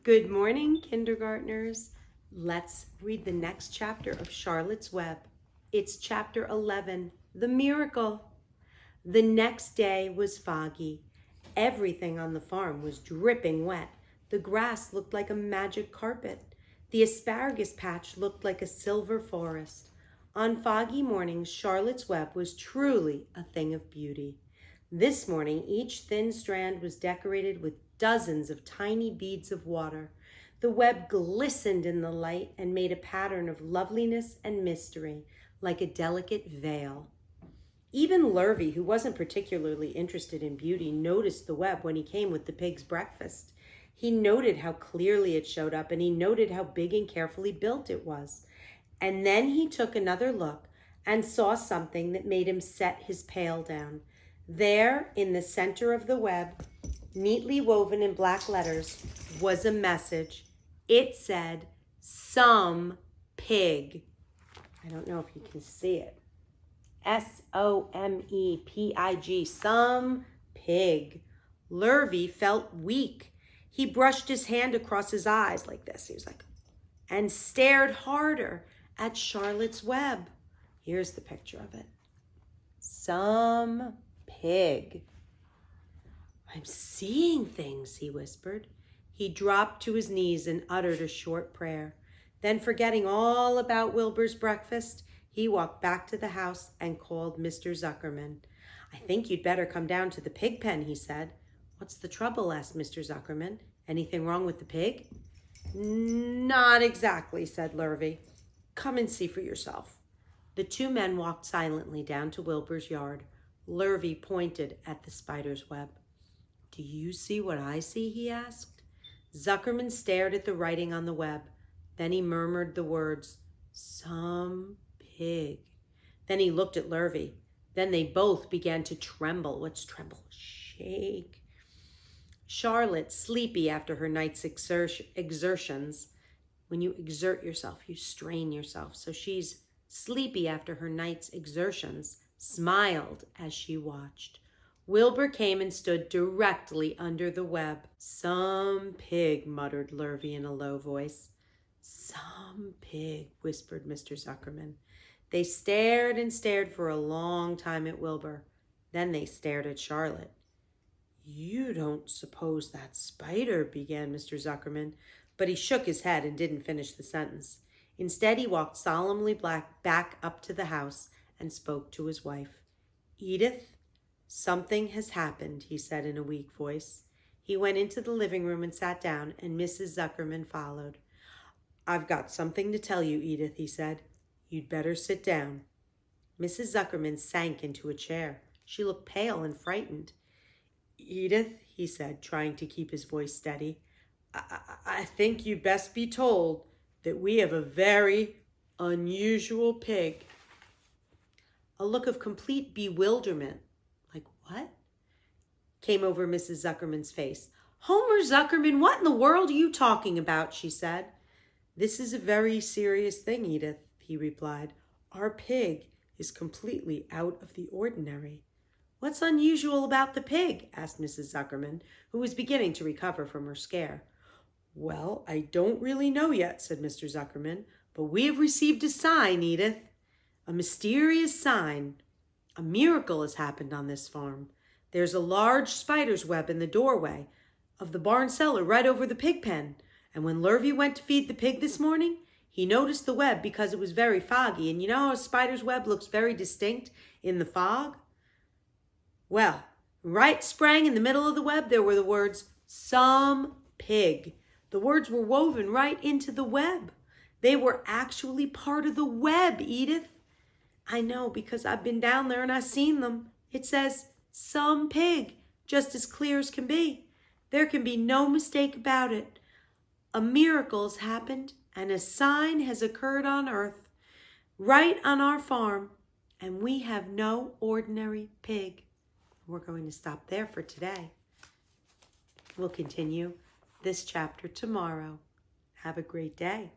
Good morning, kindergartners. Let's read the next chapter of Charlotte's Web. It's chapter 11, The Miracle. The next day was foggy. Everything on the farm was dripping wet. The grass looked like a magic carpet. The asparagus patch looked like a silver forest. On foggy mornings, Charlotte's Web was truly a thing of beauty. This morning, each thin strand was decorated with dozens of tiny beads of water. The web glistened in the light and made a pattern of loveliness and mystery, like a delicate veil. Even Lurvy, who wasn't particularly interested in beauty, noticed the web when he came with the pig's breakfast. He noted how clearly it showed up, and he noted how big and carefully built it was. And then he took another look and saw something that made him set his pail down. There, in the center of the web, neatly woven in black letters, was a message. It said, "Some pig." I don't know if you can see it. SOMEPIG, some pig. Lurvy felt weak. He brushed his hand across his eyes like this. He was like, and stared harder at Charlotte's Web. Here's the picture of it. Some pig. "I'm seeing things," he whispered. He dropped to his knees and uttered a short prayer. Then, forgetting all about Wilbur's breakfast, he walked back to the house and called Mr. Zuckerman. "I think you'd better come down to the pig pen," he said. "What's the trouble?" asked Mr. Zuckerman. "Anything wrong with the pig?" "Not exactly," said Lurvy. "Come and see for yourself." The two men walked silently down to Wilbur's yard. Lurvy pointed at the spider's web. "Do you see what I see?" he asked. Zuckerman stared at the writing on the web. Then he murmured the words, "Some pig." Then he looked at Lurvy. Then they both began to tremble. What's tremble? Shake. Charlotte, sleepy after her night's exertions. When you exert yourself, you strain yourself. So she's sleepy after her night's exertions, smiled as she watched. Wilbur came and stood directly under the web. "Some pig," muttered Lurvy in a low voice. "Some pig," whispered Mr. Zuckerman. They stared and stared for a long time at Wilbur. Then they stared at Charlotte. "You don't suppose that spider," began Mr. Zuckerman, but he shook his head and didn't finish the sentence. Instead, he walked solemnly back up to the house and spoke to his wife. "Edith, something has happened," he said in a weak voice. He went into the living room and sat down, and Mrs. Zuckerman followed. "I've got something to tell you, Edith," he said. "You'd better sit down." Mrs. Zuckerman sank into a chair. She looked pale and frightened. "Edith," he said, trying to keep his voice steady, I think you'd best be told that we have a very unusual pig." A look of complete bewilderment, like what, came over Mrs. Zuckerman's face. "Homer Zuckerman, what in the world are you talking about?" she said. "This is a very serious thing, Edith," he replied. "Our pig is completely out of the ordinary." "What's unusual about the pig?" asked Mrs. Zuckerman, who was beginning to recover from her scare. "Well, I don't really know yet," said Mr. Zuckerman, "but we have received a sign, Edith. A mysterious sign. A miracle has happened on this farm. There's a large spider's web in the doorway of the barn cellar right over the pig pen. And when Lurvy went to feed the pig this morning, he noticed the web because it was very foggy. And you know how a spider's web looks very distinct in the fog? Well, right sprang in the middle of the web, there were the words, 'Some pig.' The words were woven right into the web. They were actually part of the web, Edith." "I know, because I've been down there and I've seen them. It says, 'Some pig,' just as clear as can be. There can be no mistake about it. A miracle has happened and a sign has occurred on earth, right on our farm, and we have no ordinary pig." We're going to stop there for today. We'll continue this chapter tomorrow. Have a great day.